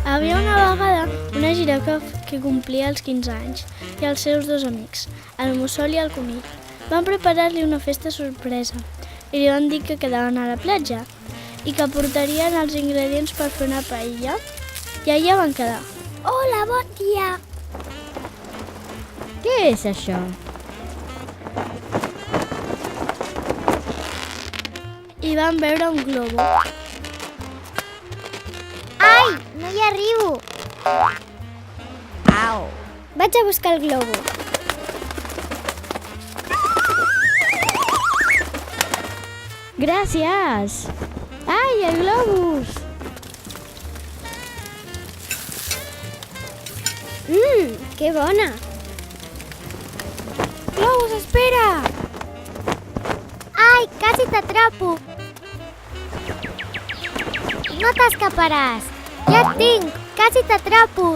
Havia una vegada una girafa que complia els 15 anys i els seus dos amics, el mussol i el conill, van preparar-li una festa sorpresa i li van dir que quedaven a la platja i que portarien els ingredients per fer una paella i allà van quedar. Hola, bon dia! Què és això? I van veure un globo. Ai, no hi arribo! Au! Vaig a buscar el globo. Gràcies! Ai, el globus! Que bona! Globus, espera! Ai, quasi t'atrapo! No t'escaparàs! Ja et tinc! Quasi t'atrapo!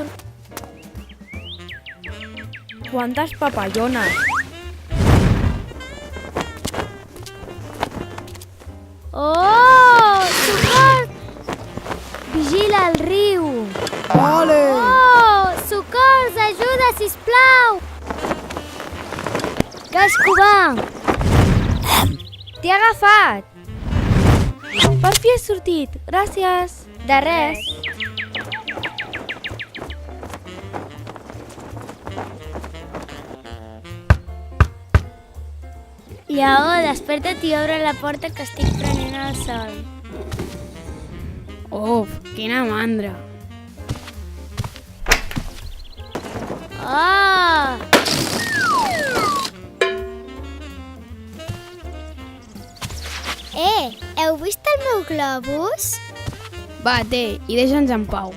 Quantes papallones! Oh! Socors! Vigila el riu! Ole! Oh! Socors! Ajuda, sisplau! Cascovà! T'he agafat! Per fi he sortit! Gràcies! De res! Lleó, desperta't i obre la porta que estic prenent el sol. Uf, quina mandra! Oh! Heu vist el meu globus? Va, té, i deixa'ns en pau.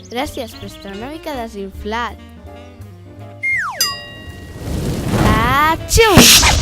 Gràcies, però està una mica desinflat. Atxum!